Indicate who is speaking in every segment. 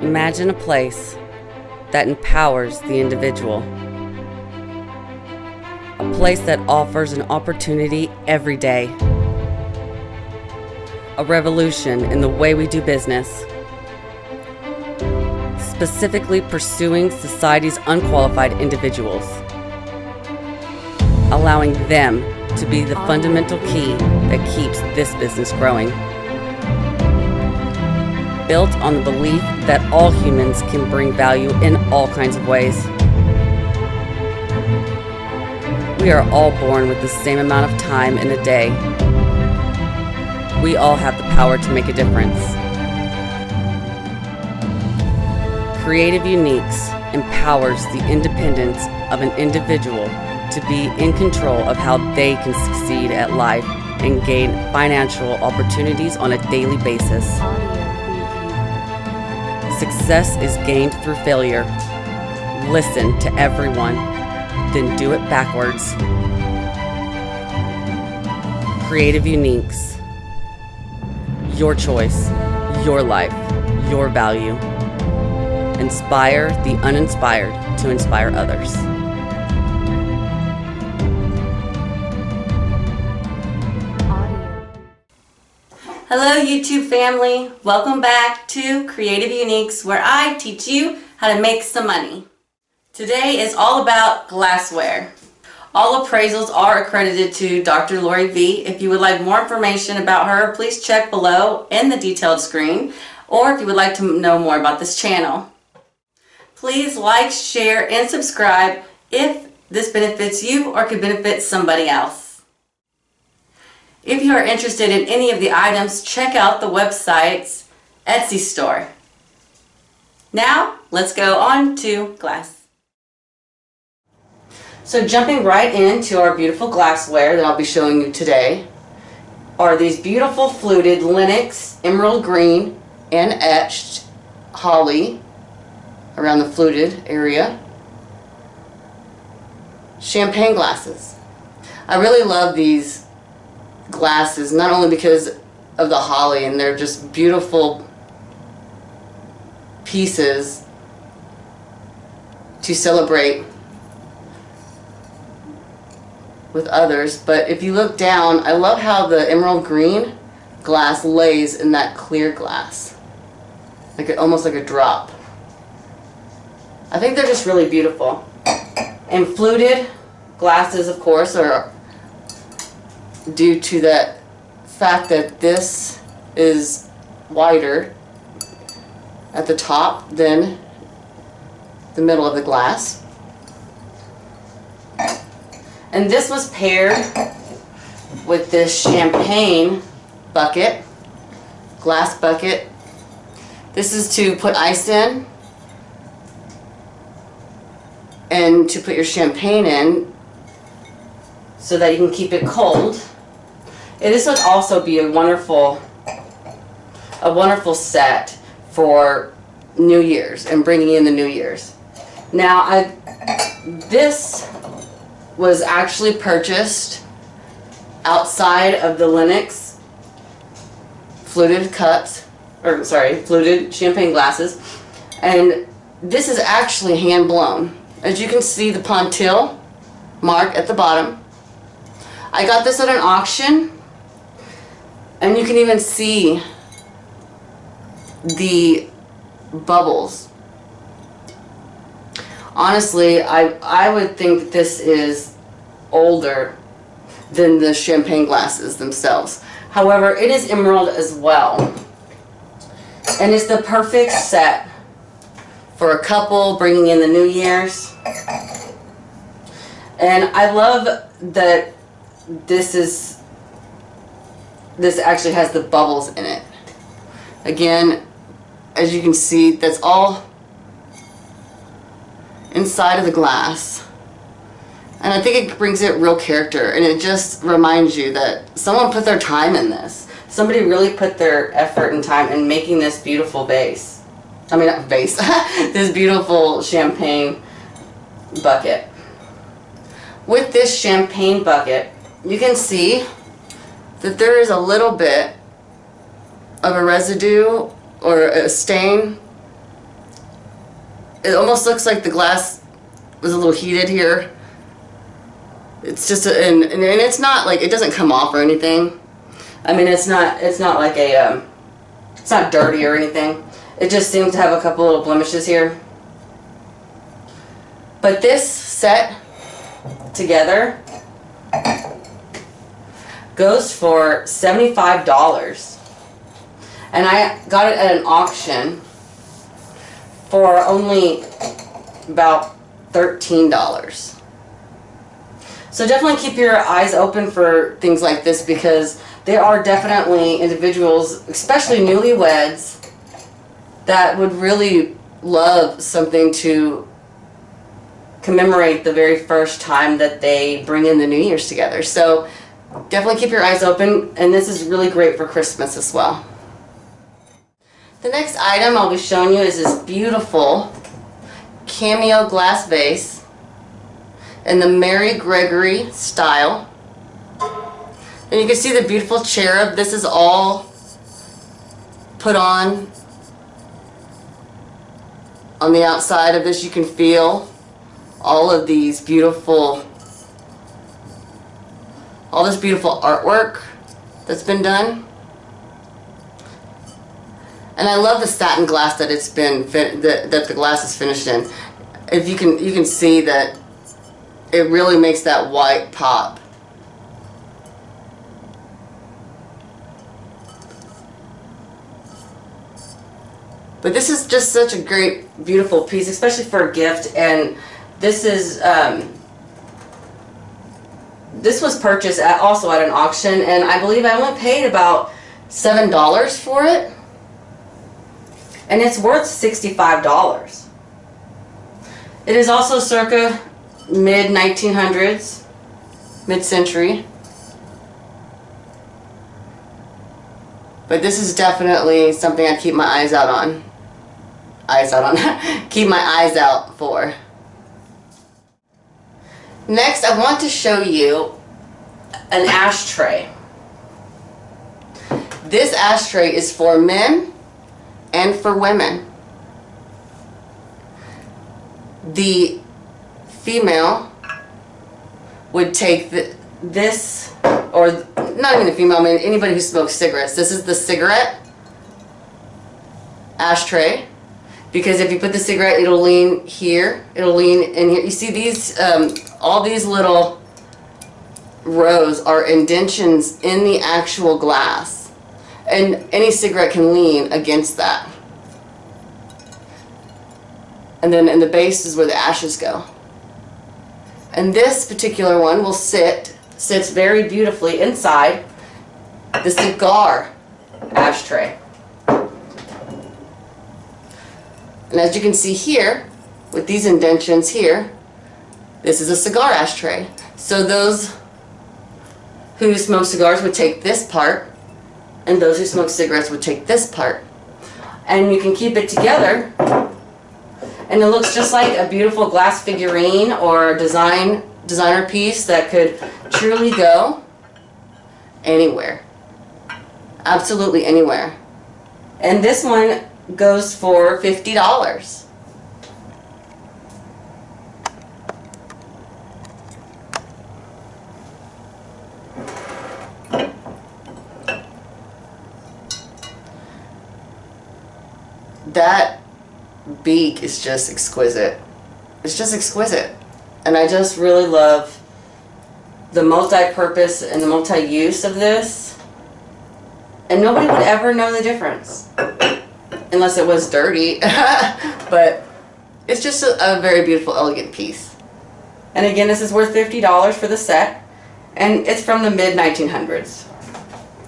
Speaker 1: Imagine a place that empowers the individual. A place that offers an opportunity every day. A revolution in the way we do business. Specifically pursuing society's unqualified individuals. Allowing them to be the fundamental key that keeps this business growing. Built on the belief that all humans can bring value in all kinds of ways. We are all born with the same amount of time in a day. We all have the power to make a difference. CreativeUniques empowers the independence of an individual to be in control of how they can succeed at life and gain financial opportunities on a daily basis. Success is gained through failure. Listen to everyone, then do it backwards. CreativeUniques. Your choice, your life, your value. Inspire the uninspired to inspire others. Hello YouTube family, welcome back to CreativeUniques, where I teach you how to make some money. Today is all about glassware. All appraisals are accredited to Dr. Lori V. If you would like more information about her, please check below in the detailed screen, or if you would like to know more about this channel. Please like, share, and subscribe if this benefits you or could benefit somebody else. If you are interested in any of the items, check out the website's Etsy store. Now, let's go on to glass. So jumping right into our beautiful glassware that I'll be showing you today are these beautiful fluted Lenox emerald green and etched holly around the fluted area champagne glasses. I really love these glasses, not only because of the holly, and they're just beautiful pieces to celebrate with others, but if you look down, I love how the emerald green glass lays in that clear glass, like almost like a drop. I think they're just really beautiful. And fluted glasses, of course, are due to that fact that this is wider at the top than the middle of the glass. And this was paired with this champagne bucket, glass bucket. This is to put ice in and to put your champagne in so that you can keep it cold. And this would also be a wonderful set for New Year's and bringing in the New Year's. Now, this was actually purchased outside of the Lenox fluted cups, or sorry, fluted champagne glasses, and this is actually hand blown. As you can see, the pontille mark at the bottom. I got this at an auction, and you can even see the bubbles. Honestly, I would think that this is older than the champagne glasses themselves. However, it is emerald as well. And it's the perfect set for a couple bringing in the New Year's. And I love that this actually has the bubbles in it. Again, as you can see, that's all inside of the glass. And I think it brings it real character, and it just reminds you that someone put their time in this. Somebody really put their effort and time in making this beautiful vase. I mean, not vase, this beautiful champagne bucket. With this champagne bucket, you can see that there is a little bit of a residue or a stain it almost looks like the glass was a little heated here. It's just and it's not like, it doesn't come off or anything. I mean, it's not like a it's not dirty or anything. It just seems to have a couple little blemishes here. But this set together goes for $75. And I got it at an auction for only about $13. So definitely keep your eyes open for things like this, because there are definitely individuals, especially newlyweds, that would really love something to commemorate the very first time that they bring in the New Year's together. So definitely keep your eyes open, and this is really great for Christmas as well. The next item I'll be showing you is this beautiful Cameo glass vase in the Mary Gregory style. And you can see the beautiful cherub. This is all put on the outside of this. You can feel all of these beautiful, all this beautiful artwork that's been done. And I love the satin glass that it's been that the glass is finished in. If you can see that it really makes that white pop. But this is just such a great, beautiful piece, especially for a gift. And this is this was purchased also at an auction, and I believe I only paid about $7 for it, and it's worth $65. It is also circa mid-1900s, mid-century. But this is definitely something I keep my eyes out on. Keep my eyes out for. Next, I want to show you an ashtray. This ashtray is for men and for women. The female would take this, or not even a female, I mean anybody who smokes cigarettes. This is the cigarette ashtray, because if you put the cigarette, it'll lean here, it'll lean in here. You see these, all these little rows are indentions in the actual glass, and any cigarette can lean against that. And then in the base is where the ashes go. And this particular one will sits very beautifully inside the cigar ashtray. And as you can see here, with these indentions here, this is a cigar ashtray. So those who smoke cigars would take this part, and those who smoke cigarettes would take this part. And you can keep it together, and it looks just like a beautiful glass figurine or designer piece that could truly go anywhere. Absolutely anywhere. And this one goes for $50. That beak is just exquisite. It's just exquisite. And I just really love the multi-purpose and the multi-use of this. And nobody would ever know the difference unless it was dirty. But it's just a very beautiful, elegant piece. And again, this is worth $50 for the set, and it's from the mid-1900s.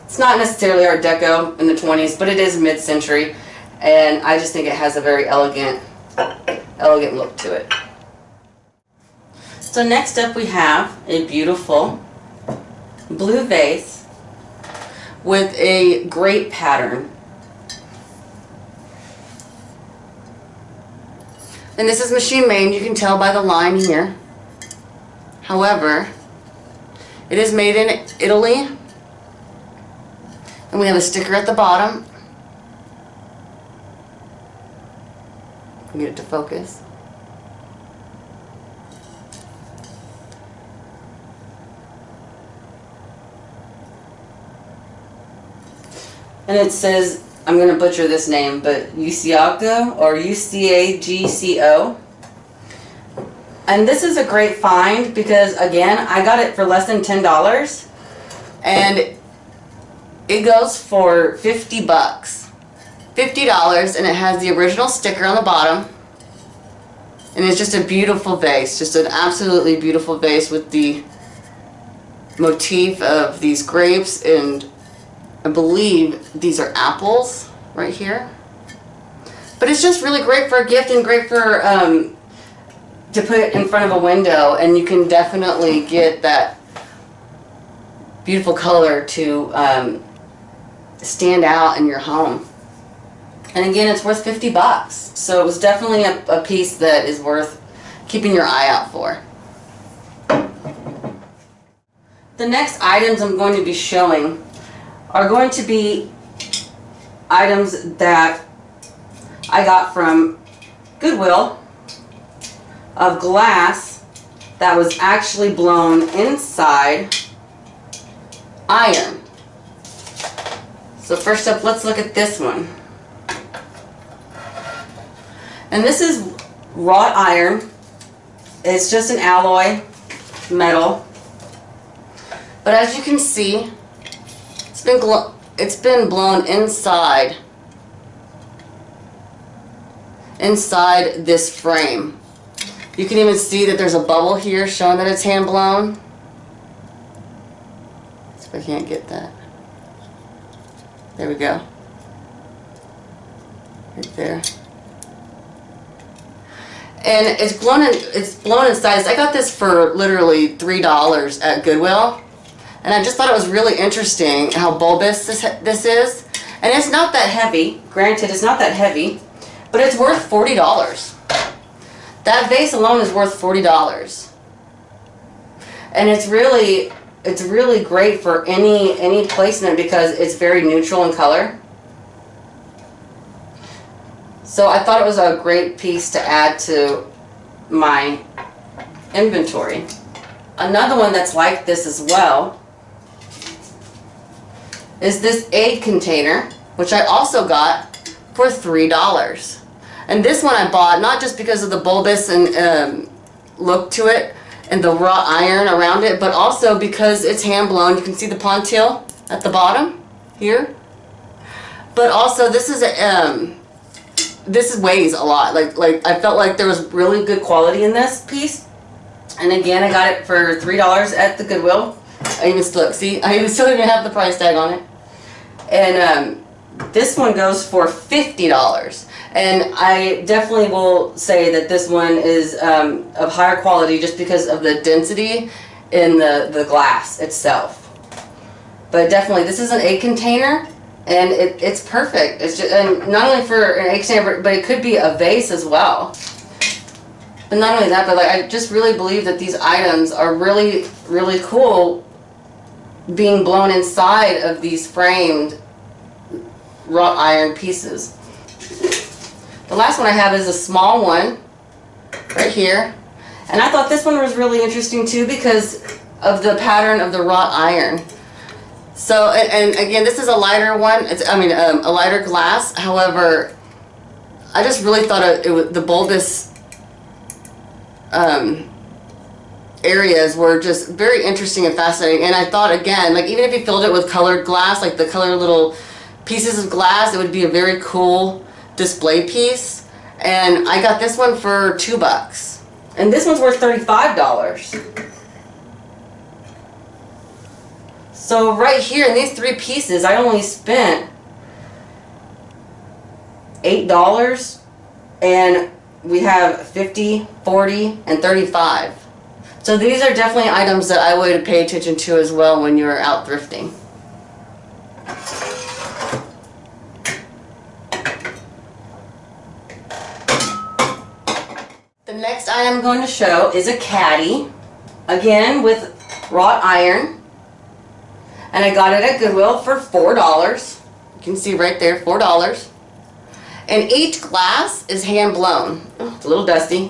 Speaker 1: It's not necessarily Art Deco in the 20s, but it is mid-century, and I just think it has a very elegant look to it. So next up we have a beautiful blue vase with a grape pattern. And this is machine made, you can tell by the line here. However, it is made in Italy, and we have a sticker at the bottom. Get it to focus. And it says, I'm going to butcher this name, but Uciago or UCAGCO. And this is a great find because, again, I got it for less than $10. And it goes for 50 bucks. $50, and it has the original sticker on the bottom. And it's just a beautiful vase, just an absolutely beautiful vase with the motif of these grapes, and I believe these are apples right here. But it's just really great for a gift and great for to put in front of a window, and you can definitely get that beautiful color to stand out in your home. And again, it's worth 50 bucks. So it was definitely a piece that is worth keeping your eye out for. The next items I'm going to be showing are going to be items that I got from Goodwill of glass that was actually blown inside iron. So first up, let's look at this one. And this is wrought iron. It's just an alloy metal. But as you can see, it's been blown inside this frame. You can even see that there's a bubble here showing that it's hand blown. See if I can't get that. There we go. Right there. And it's blown inside. I got this for literally $3 at Goodwill. And I just thought it was really interesting how bulbous this is. And it's not that heavy. Granted, it's not that heavy. But it's worth $40. That vase alone is worth $40. And it's really great for any placement because it's very neutral in color. So I thought it was a great piece to add to my inventory. Another one that's like this as well is this egg container, which I also got for $3. And this one I bought not just because of the bulbous and look to it and the wrought iron around it, but also because it's hand blown. You can see the pontille at the bottom here. But also this weighs a lot. Like I felt like there was really good quality in this piece. And again, I got it for $3 at the Goodwill. I even still still even have the price tag on it. And this one goes for $50. And I definitely will say that this one is of higher quality just because of the density in the glass itself. But definitely, this is an egg container, and it's perfect. It's just, and not only for an egg container, but it could be a vase as well. But not only that, but like I just really believe that these items are really, really cool being blown inside of these framed wrought iron pieces. The last one I have is a small one right here. And I thought this one was really interesting too because of the pattern of the wrought iron. So, and again, this is a lighter one. A lighter glass. However, I just really thought the bulbous areas were just very interesting and fascinating. And I thought, again, like even if you filled it with colored glass, like the colored little pieces of glass, it would be a very cool display piece. And I got this one for $2. And this one's worth $35. So right here in these three pieces, I only spent $8, and we have 50, 40, and 35. So these are definitely items that I would pay attention to as well when you're out thrifting. The next item I'm going to show is a caddy, again with wrought iron. And I got it at Goodwill for $4. You can see right there, $4. And each glass is hand blown. Oh, it's a little dusty.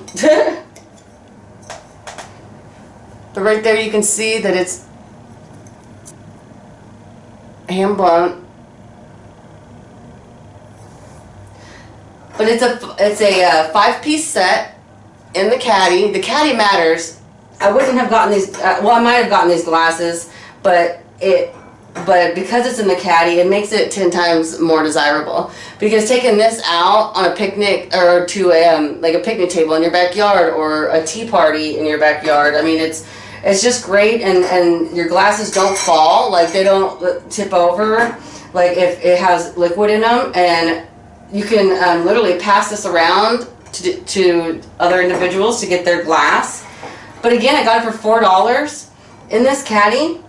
Speaker 1: But right there you can see that it's hand blown. But it's a 5-piece set in the caddy. The caddy matters. I wouldn't have gotten these, well, I might have gotten these glasses, but because it's in the caddy, it makes it 10 times more desirable. Because taking this out on a picnic or to like a picnic table in your backyard or a tea party in your backyard, I mean, it's just great, and your glasses don't fall, like they don't tip over, like if it has liquid in them, and you can literally pass this around to other individuals to get their glass. But again, I got it for $4 in this caddy,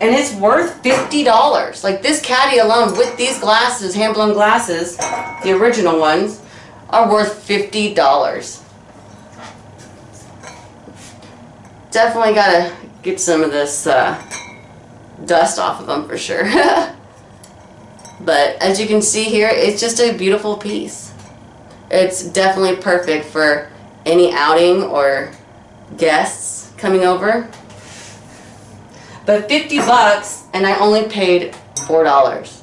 Speaker 1: and it's worth $50. Like this caddy alone with these glasses, hand-blown glasses, the original ones, are worth $50. Definitely gotta get some of this dust off of them for sure. But as you can see here, it's just a beautiful piece. It's definitely perfect for any outing or guests coming over. But 50 bucks, and I only paid $4.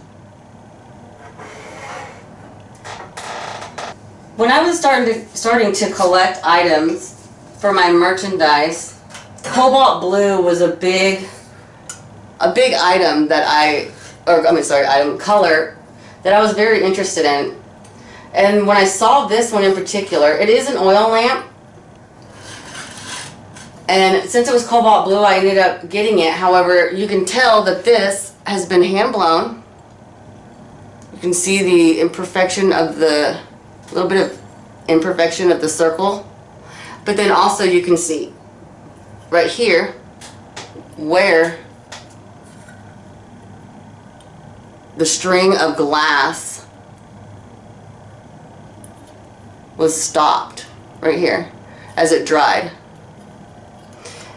Speaker 1: When I was starting to collect items for my merchandise, Cobalt blue was a big item that color that I was very interested in. And when I saw this one in particular, it is an oil lamp. And since it was cobalt blue, I ended up getting it. However, you can tell that this has been hand blown. You can see the imperfection of a little bit of imperfection of the circle. But then also you can see right here where the string of glass was stopped right here as it dried.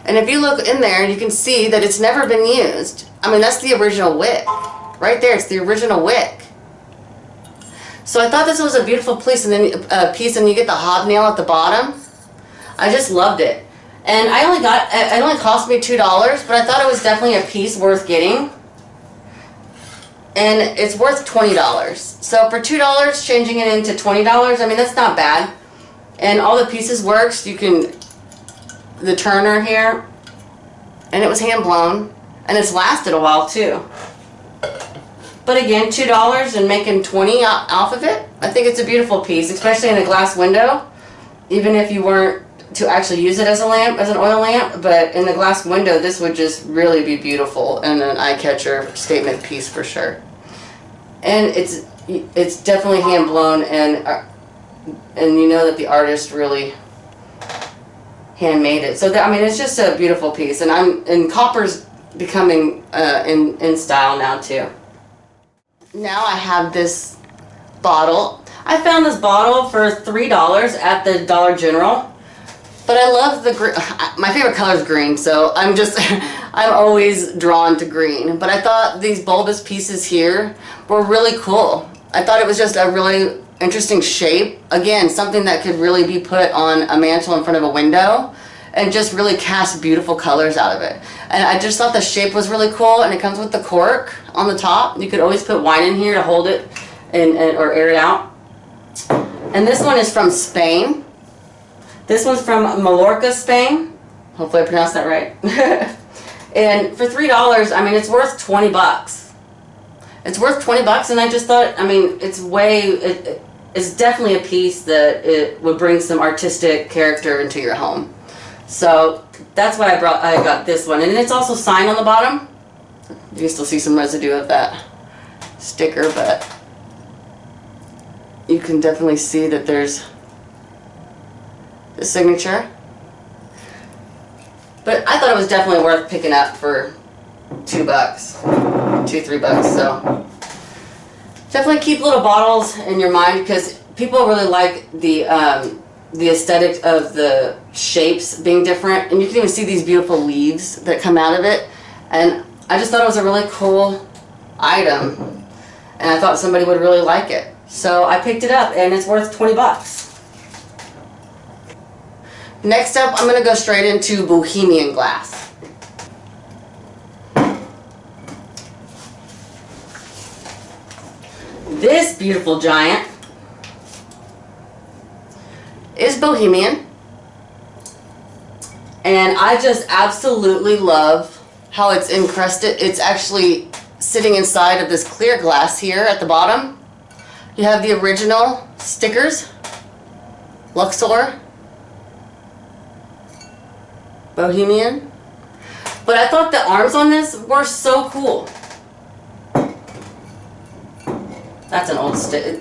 Speaker 1: And if you look in there, you can see that it's never been used. I mean, that's the original wick. Right there, it's the original wick. So I thought this was a beautiful piece, and then you get the hobnail at the bottom. I just loved it. And it only cost me $2, but I thought it was definitely a piece worth getting. And it's worth $20. So for $2, changing it into $20, I mean, that's not bad. And all the pieces works. You can, the turner here, and it was hand blown, and it's lasted a while too. But again, $2 and making $20 off of it, I think it's a beautiful piece, especially in a glass window. Even if you weren't to actually use it as a lamp, as an oil lamp, but in the glass window, this would just really be beautiful and an eye-catcher statement piece for sure. And it's definitely hand blown, and you know that the artist really handmade it. So I mean, it's just a beautiful piece, and copper's becoming in style now too. Now I have this bottle. I found this bottle for $3 at the Dollar General. But I love the green. My favorite color is green, so I'm always drawn to green. But I thought these bulbous pieces here were really cool. I thought it was just a really interesting shape. Again, something that could really be put on a mantle in front of a window and just really cast beautiful colors out of it. And I just thought the shape was really cool, and it comes with the cork on the top. You could always put wine in here to hold it or air it out. And this one is from Spain. This one's from Mallorca, Spain. Hopefully I pronounced that right. And for $3, I mean, it's worth 20 bucks. It's worth 20 bucks, and I just thought, I mean, it's definitely a piece that it would bring some artistic character into your home. So that's why I got this one. And it's also signed on the bottom. You can still see some residue of that sticker, but you can definitely see that there's the signature. But I thought it was definitely worth picking up for $2, $3. So definitely keep little bottles in your mind, because people really like the aesthetic of the shapes being different, and you can even see these beautiful leaves that come out of it. And I just thought it was a really cool item, and I thought somebody would really like it. So I picked it up, and it's worth 20 bucks. Next up, I'm going to go straight into Bohemian glass. This beautiful giant is Bohemian. And I just absolutely love how it's encrusted. It's actually sitting inside of this clear glass here at the bottom. You have the original stickers, Luxor, Bohemian. But I thought the arms on this were so cool. That's an old sticker.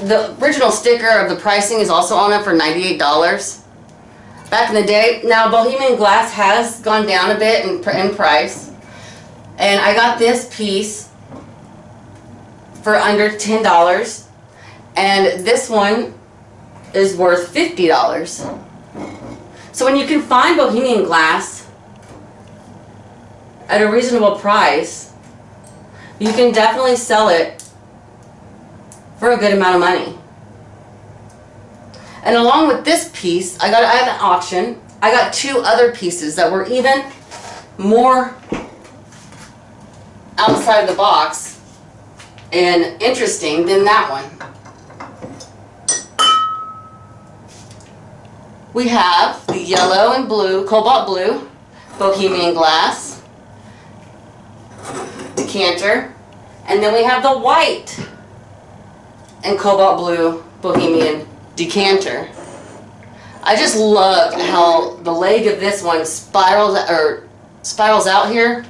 Speaker 1: The original sticker of the pricing is also on it for $98. Back in the day. Now Bohemian glass has gone down a bit in price. And I got this piece for under $10. And this one is worth $50. So when you can find Bohemian glass at a reasonable price, you can definitely sell it for a good amount of money. And along with this piece, I had an auction. I got two other pieces that were even more outside of the box and interesting than that one. We have the yellow and blue, cobalt blue, Bohemian glass, decanter, and then we have the white and cobalt blue Bohemian decanter. I just love how the leg of this one spirals out here.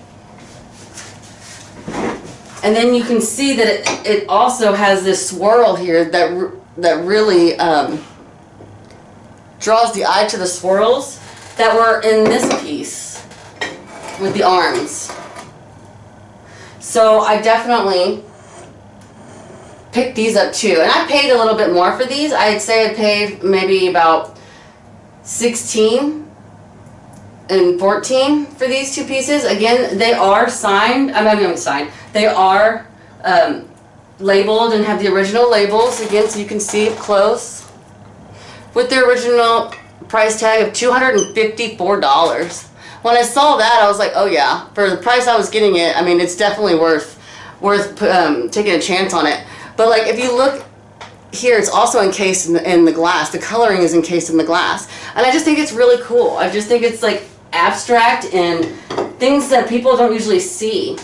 Speaker 1: And then you can see that it also has this swirl here that really draws the eye to the swirls that were in this piece with the arms. So I definitely picked these up too. And I paid a little bit more for these. I'd say I paid maybe about $16 and $14 for these two pieces. Again, they are signed. I mean, signed. They are labeled and have the original labels again, so you can see it close, with the original price tag of $254. When I saw that, I was like, oh yeah, for the price I was getting it, I mean, it's definitely worth taking a chance on it. But like, if you look here, it's also encased in the glass. The coloring is encased in the glass, and I just think it's really cool. I just think it's like abstract and things that people don't usually see.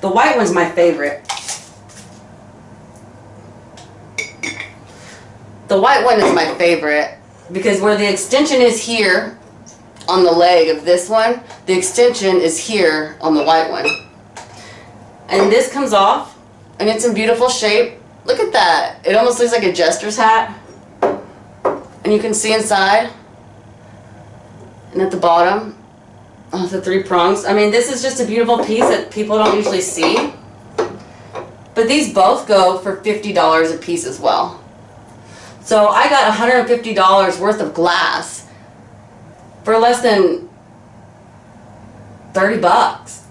Speaker 1: The white one's my favorite. The white one is my favorite because where the extension is here on the leg of this one, the extension is here on the white one. And this comes off and it's in beautiful shape. Look at that. It almost looks like a jester's hat. And you can see inside and at the bottom, oh, the three prongs. I mean, this is just a beautiful piece that people don't usually see. But these both go for $50 a piece as well. So I got $150 worth of glass for less than 30 bucks.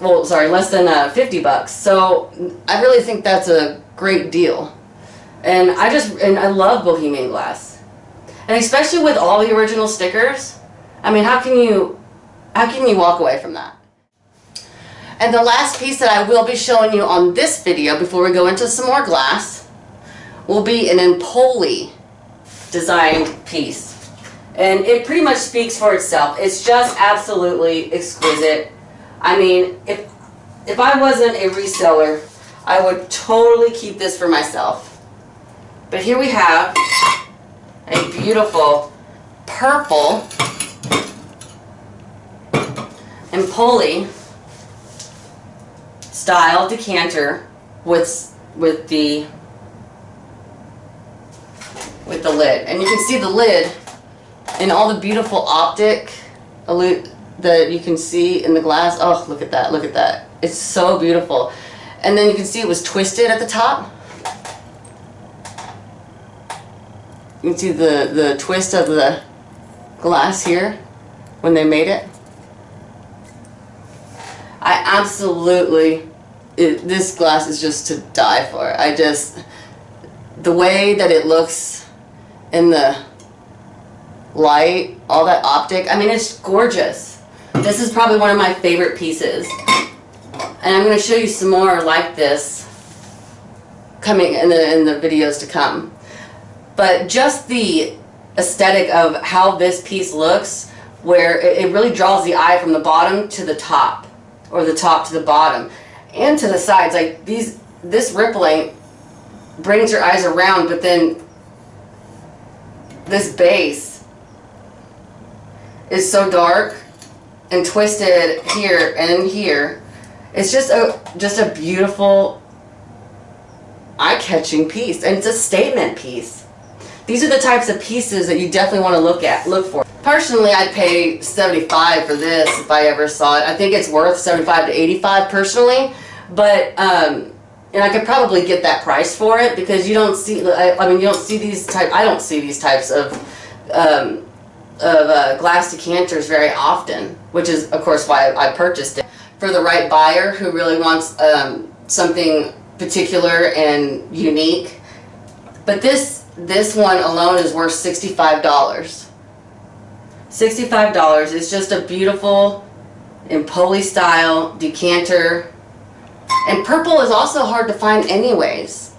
Speaker 1: Well, sorry, less than 50 bucks. So I really think that's a great deal. And I love Bohemian glass. And especially with all the original stickers, I mean, how can you walk away from that? And the last piece that I will be showing you on this video before we go into some more glass will be an Empoli designed piece. And it pretty much speaks for itself. It's just absolutely exquisite. I mean, if I wasn't a reseller, I would totally keep this for myself. But here we have a beautiful purple Empoli style decanter with the lid, and you can see the lid and all the beautiful optic that you can see in the glass. Oh, look at that, look at that. It's so beautiful. And then you can see it was twisted at the top. You can see the twist of the glass here when they made it. I absolutely, this glass is just to die for. The way that it looks in the light, all that optic, I mean, it's gorgeous. This is probably one of my favorite pieces. And I'm going to show you some more like this coming in the videos to come. but just the aesthetic of how this piece looks, where it really draws the eye from the bottom to the top, or the top to the bottom, and to the sides. Like this rippling brings your eyes around, but then this base is so dark and twisted here and here. It's just a beautiful, eye-catching piece, and it's a statement piece. These are the types of pieces that you definitely want to look for. Personally, I'd pay $75 for this if I ever saw it. I think it's worth $75 to $85 personally, but and I could probably get that price for it, because you don't see. I mean, you don't see these type. I don't see these types of glass decanters very often, which is of course why I purchased it. For the right buyer who really wants something particular and unique. But this one alone is worth $65. $65 is just a beautiful Empoli style decanter. And purple is also hard to find anyways.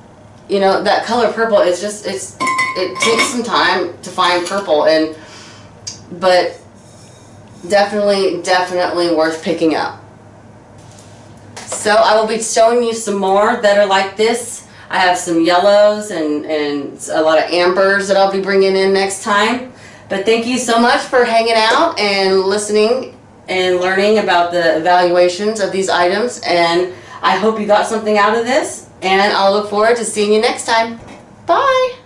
Speaker 1: You know, that color purple is just, it takes some time to find purple, but definitely worth picking up. So I will be showing you some more that are like this. I have some yellows and a lot of ambers that I'll be bringing in next time. But thank you so much for hanging out and listening and learning about the evaluations of these items. And I hope you got something out of this. And I'll look forward to seeing you next time. Bye!